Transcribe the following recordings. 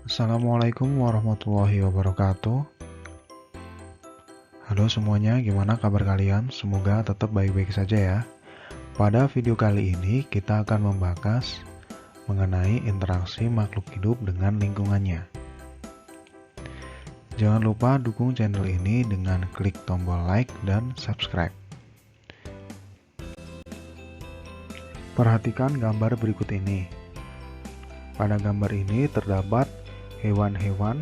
Assalamualaikum warahmatullahi wabarakatuh. Halo semuanya, gimana kabar kalian? Semoga tetap baik-baik saja ya. Pada video kali ini kita akan membahas mengenai interaksi makhluk hidup dengan lingkungannya. Jangan lupa dukung channel ini dengan klik tombol like dan subscribe. Perhatikan gambar berikut ini. Pada gambar ini terdapat hewan-hewan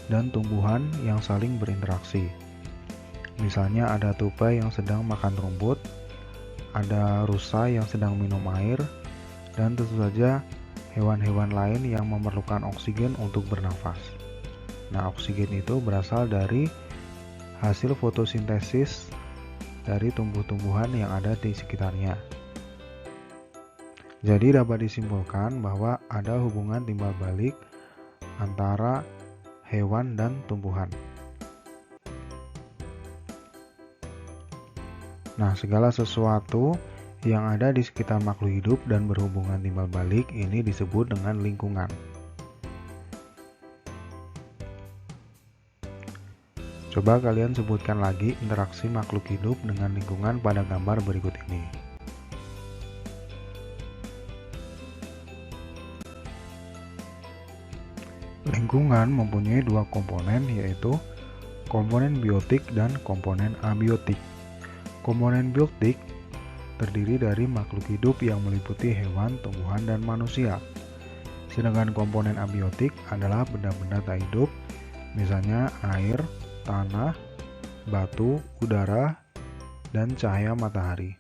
dan tumbuhan yang saling berinteraksi. Misalnya ada tupai yang sedang makan rumput, ada rusa yang sedang minum air, dan tentu saja hewan-hewan lain yang memerlukan oksigen untuk bernafas. Nah, oksigen itu berasal dari hasil fotosintesis dari tumbuh-tumbuhan yang ada di sekitarnya. Jadi dapat disimpulkan bahwa ada hubungan timbal balik antara hewan dan tumbuhan. Nah, segala sesuatu yang ada di sekitar makhluk hidup dan berhubungan timbal balik ini disebut dengan lingkungan. Coba kalian sebutkan lagi interaksi makhluk hidup dengan lingkungan pada gambar berikut ini. Lingkungan mempunyai dua komponen, yaitu komponen biotik dan komponen abiotik. Komponen biotik terdiri dari makhluk hidup yang meliputi hewan, tumbuhan, dan manusia. Sedangkan komponen abiotik adalah benda-benda tak hidup, misalnya air, tanah, batu, udara, dan cahaya matahari.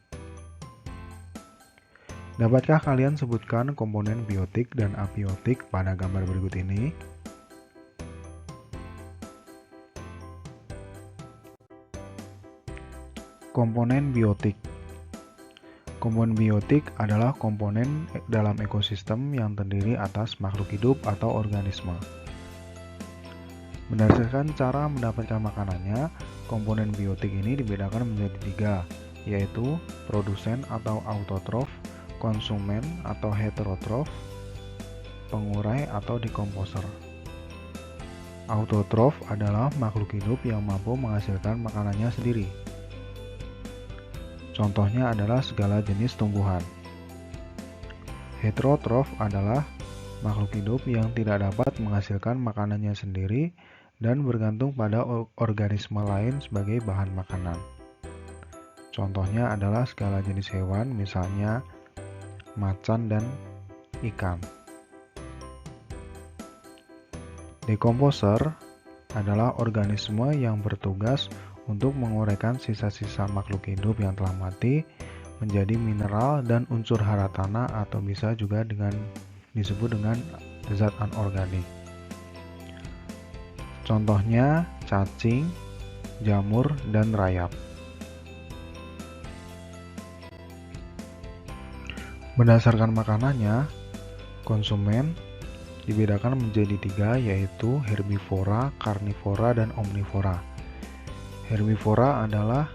Dapatkah kalian sebutkan komponen biotik dan abiotik pada gambar berikut ini? Komponen biotik. Komponen biotik adalah komponen dalam ekosistem yang terdiri atas makhluk hidup atau organisme. Berdasarkan cara mendapatkan makanannya, komponen biotik ini dibedakan menjadi tiga, yaitu produsen atau autotrof, konsumen atau heterotrof, pengurai atau dekomposer. Autotrof adalah makhluk hidup yang mampu menghasilkan makanannya sendiri. Contohnya adalah segala jenis tumbuhan. Heterotrof adalah makhluk hidup yang tidak dapat menghasilkan makanannya sendiri dan bergantung pada organisme lain sebagai bahan makanan. Contohnya adalah segala jenis hewan, misalnya macan dan ikan. Dekomposer adalah organisme yang bertugas untuk menguraikan sisa-sisa makhluk hidup yang telah mati menjadi mineral dan unsur hara tanah, atau bisa juga disebut dengan zat anorganik. Contohnya cacing, jamur, dan rayap. Berdasarkan makanannya, konsumen dibedakan menjadi tiga, yaitu herbivora, karnivora, dan omnivora. Herbivora adalah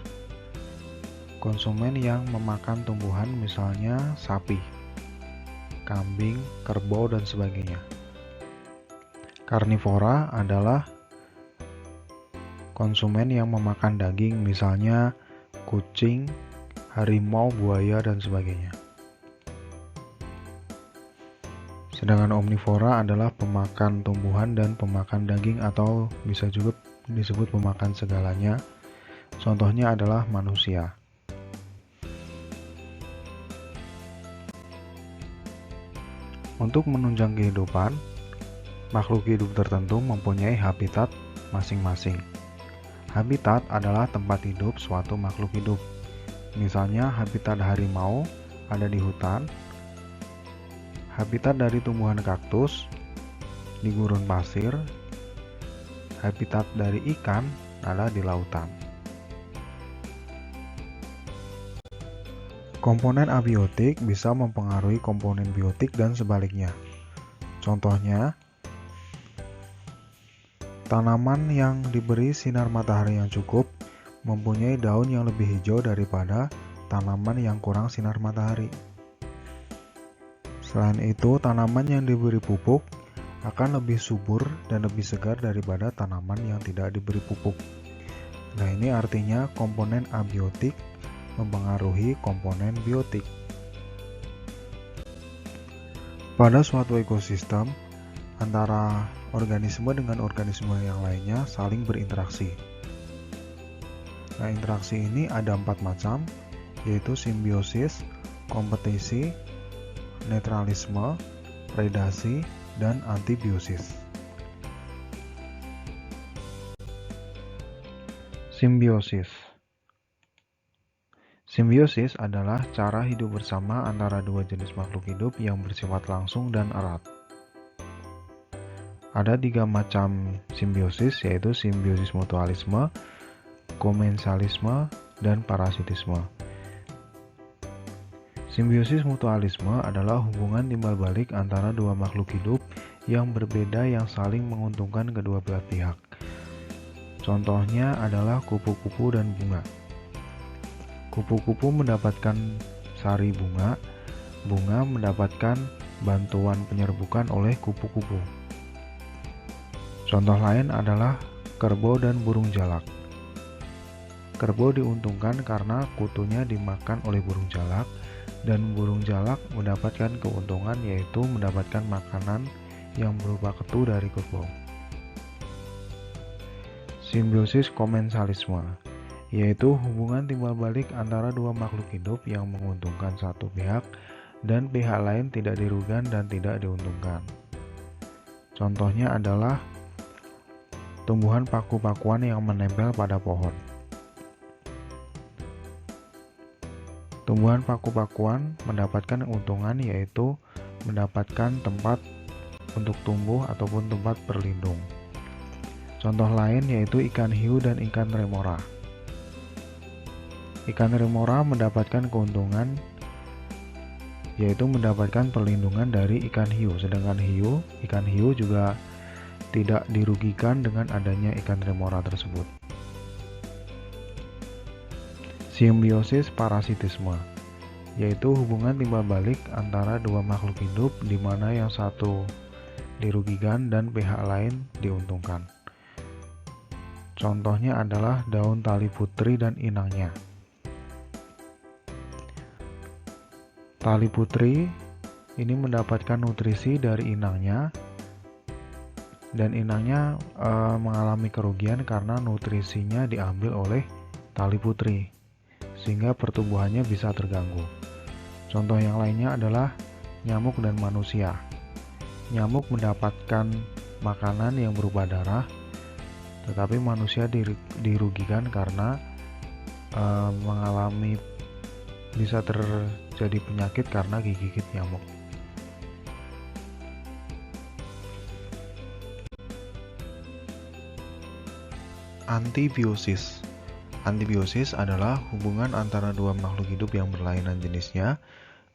konsumen yang memakan tumbuhan, misalnya sapi, kambing, kerbau, dan sebagainya. Karnivora adalah konsumen yang memakan daging, misalnya kucing, harimau, buaya, dan sebagainya. Sedangkan omnivora adalah pemakan tumbuhan dan pemakan daging, atau bisa juga disebut pemakan segalanya. Contohnya adalah manusia. Untuk menunjang kehidupan, makhluk hidup tertentu mempunyai habitat masing-masing. Habitat adalah tempat hidup suatu makhluk hidup. Misalnya habitat harimau ada di hutan, habitat dari tumbuhan kaktus di gurun pasir, habitat dari ikan ada di lautan. Komponen abiotik bisa mempengaruhi komponen biotik dan sebaliknya. Contohnya, tanaman yang diberi sinar matahari yang cukup mempunyai daun yang lebih hijau daripada tanaman yang kurang sinar matahari. Selain itu, tanaman yang diberi pupuk akan lebih subur dan lebih segar daripada tanaman yang tidak diberi pupuk. Nah, ini artinya komponen abiotik mempengaruhi komponen biotik. Pada suatu ekosistem, antara organisme dengan organisme yang lainnya saling berinteraksi. Nah, interaksi ini ada 4 macam, yaitu simbiosis, kompetisi, netralisme, predasi, dan antibiosis. Simbiosis. Simbiosis adalah cara hidup bersama antara dua jenis makhluk hidup yang bersifat langsung dan erat. Ada 3 macam simbiosis, yaitu simbiosis mutualisme, komensalisme, dan parasitisme. Simbiosis mutualisme adalah hubungan timbal balik antara dua makhluk hidup yang berbeda yang saling menguntungkan kedua belah pihak. Contohnya adalah kupu-kupu dan bunga. Kupu-kupu mendapatkan sari bunga, bunga mendapatkan bantuan penyerbukan oleh kupu-kupu. Contoh lain adalah kerbau dan burung jalak. Kerbau diuntungkan karena kutunya dimakan oleh burung jalak, dan burung jalak mendapatkan keuntungan yaitu mendapatkan makanan yang berupa ketu dari kerbau. Simbiosis komensalisme, yaitu hubungan timbal balik antara dua makhluk hidup yang menguntungkan satu pihak dan pihak lain tidak dirugikan dan tidak diuntungkan. Contohnya adalah tumbuhan paku-pakuan yang menempel pada pohon. Tumbuhan paku-pakuan mendapatkan keuntungan yaitu mendapatkan tempat untuk tumbuh ataupun tempat berlindung. Contoh lain yaitu ikan hiu dan ikan remora. Ikan remora mendapatkan keuntungan yaitu mendapatkan perlindungan dari ikan hiu, sedangkan ikan hiu juga tidak dirugikan dengan adanya ikan remora tersebut. Simbiosis parasitisme, yaitu hubungan timbal balik antara dua makhluk hidup di mana yang satu dirugikan dan pihak lain diuntungkan. Contohnya adalah daun tali putri dan inangnya. Tali putri ini mendapatkan nutrisi dari inangnya, dan inangnya mengalami kerugian karena nutrisinya diambil oleh tali putri, sehingga pertumbuhannya bisa terganggu. Contoh yang lainnya adalah nyamuk dan manusia. Nyamuk mendapatkan makanan yang berupa darah, tetapi manusia dirugikan karena bisa terjadi penyakit karena digigit nyamuk. Antibiosis. Antibiosis adalah hubungan antara dua makhluk hidup yang berlainan jenisnya,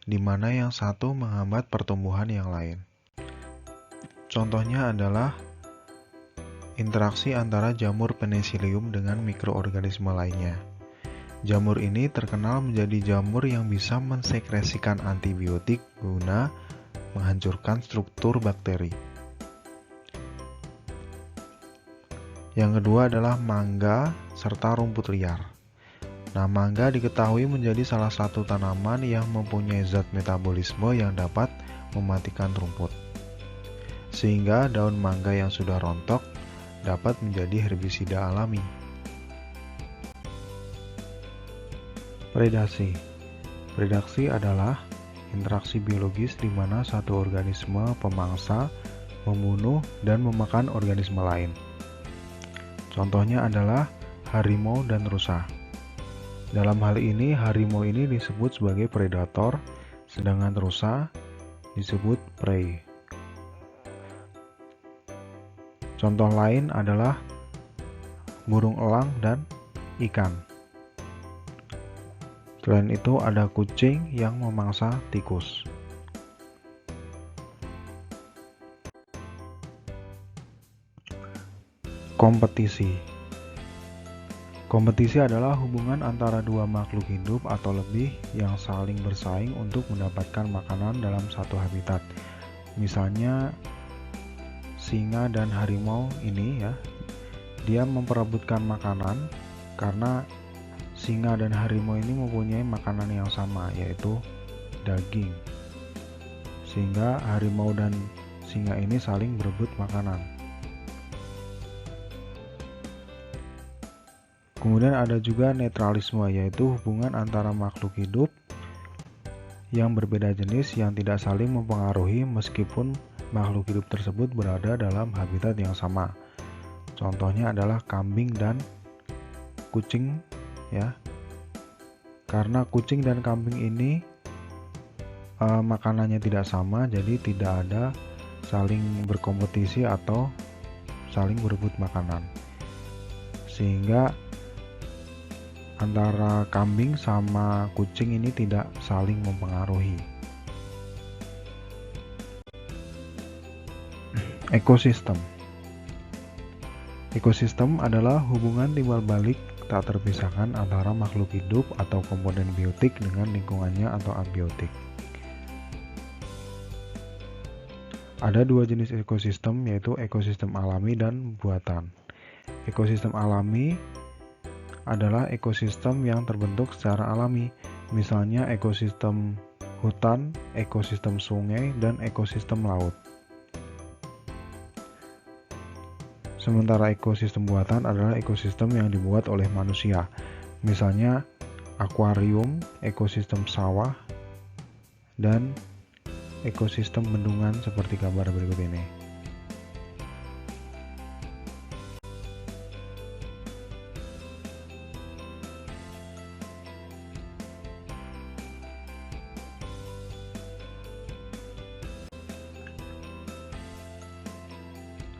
di mana yang satu menghambat pertumbuhan yang lain. Contohnya adalah interaksi antara jamur penicillium dengan mikroorganisme lainnya. Jamur ini terkenal menjadi jamur yang bisa mensekresikan antibiotik guna menghancurkan struktur bakteri. Yang kedua adalah mangga serta rumput liar. Nah, mangga diketahui menjadi salah satu tanaman yang mempunyai zat metabolisme yang dapat mematikan rumput. Sehingga daun mangga yang sudah rontok dapat menjadi herbisida alami. Predasi. Predasi adalah interaksi biologis di mana satu organisme pemangsa membunuh dan memakan organisme lain. Contohnya adalah harimau dan rusa. Dalam hal ini, harimau ini disebut sebagai predator, sedangkan rusa disebut prey. Contoh lain adalah burung elang dan ikan. Selain itu, ada kucing yang memangsa tikus. Kompetisi. Kompetisi adalah hubungan antara dua makhluk hidup atau lebih yang saling bersaing untuk mendapatkan makanan dalam satu habitat. Misalnya, singa dan harimau ini ya, dia memperebutkan makanan karena singa dan harimau ini mempunyai makanan yang sama, yaitu daging. Sehingga harimau dan singa ini saling berebut makanan. Kemudian ada juga netralisme, yaitu hubungan antara makhluk hidup yang berbeda jenis yang tidak saling mempengaruhi meskipun makhluk hidup tersebut berada dalam habitat yang sama. Contohnya adalah kambing dan kucing ya. Karena kucing dan kambing ini makanannya tidak sama, jadi tidak ada saling berkompetisi atau saling berebut makanan. Sehingga antara kambing sama kucing ini tidak saling mempengaruhi. Ekosistem. Ekosistem adalah hubungan timbal balik tak terpisahkan antara makhluk hidup atau komponen biotik dengan lingkungannya atau abiotik. Ada dua jenis ekosistem, yaitu ekosistem alami dan buatan. Ekosistem alami adalah ekosistem yang terbentuk secara alami, misalnya ekosistem hutan, ekosistem sungai, dan ekosistem laut. Sementara ekosistem buatan adalah ekosistem yang dibuat oleh manusia, misalnya akuarium, ekosistem sawah, dan ekosistem bendungan seperti gambar berikut ini.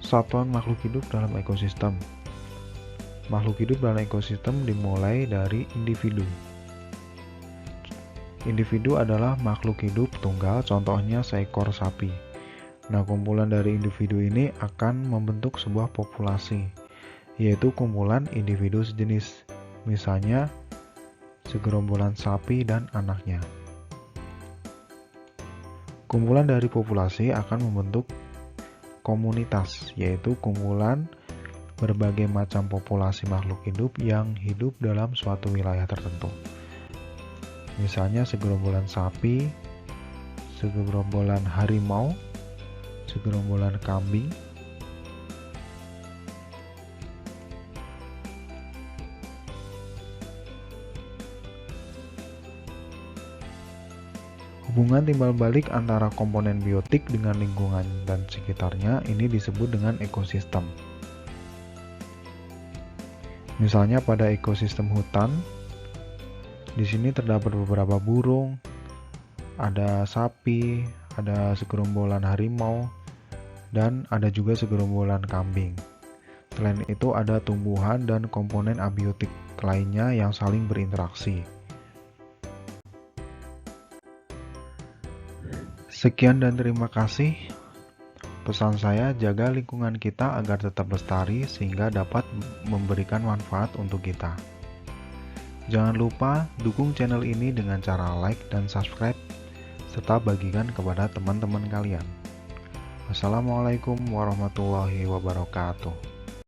Satuan makhluk hidup dalam ekosistem. Makhluk hidup dalam ekosistem dimulai dari individu. Individu adalah makhluk hidup tunggal, contohnya seekor sapi. Nah, kumpulan dari individu ini akan membentuk sebuah populasi, yaitu kumpulan individu sejenis, misalnya segerombolan sapi dan anaknya. Kumpulan dari populasi akan membentuk komunitas, yaitu kumpulan berbagai macam populasi makhluk hidup yang hidup dalam suatu wilayah tertentu. Misalnya segerombolan sapi, segerombolan harimau, segerombolan kambing, hubungan timbal balik antara komponen biotik dengan lingkungan dan sekitarnya ini disebut dengan ekosistem. Misalnya pada ekosistem hutan, di sini terdapat beberapa burung, ada sapi, ada segerombolan harimau, dan ada juga segerombolan kambing. Selain itu ada tumbuhan dan komponen abiotik lainnya yang saling berinteraksi. Sekian dan terima kasih. Pesan saya, jaga lingkungan kita agar tetap lestari sehingga dapat memberikan manfaat untuk kita. Jangan lupa dukung channel ini dengan cara like dan subscribe, serta bagikan kepada teman-teman kalian. Wassalamualaikum warahmatullahi wabarakatuh.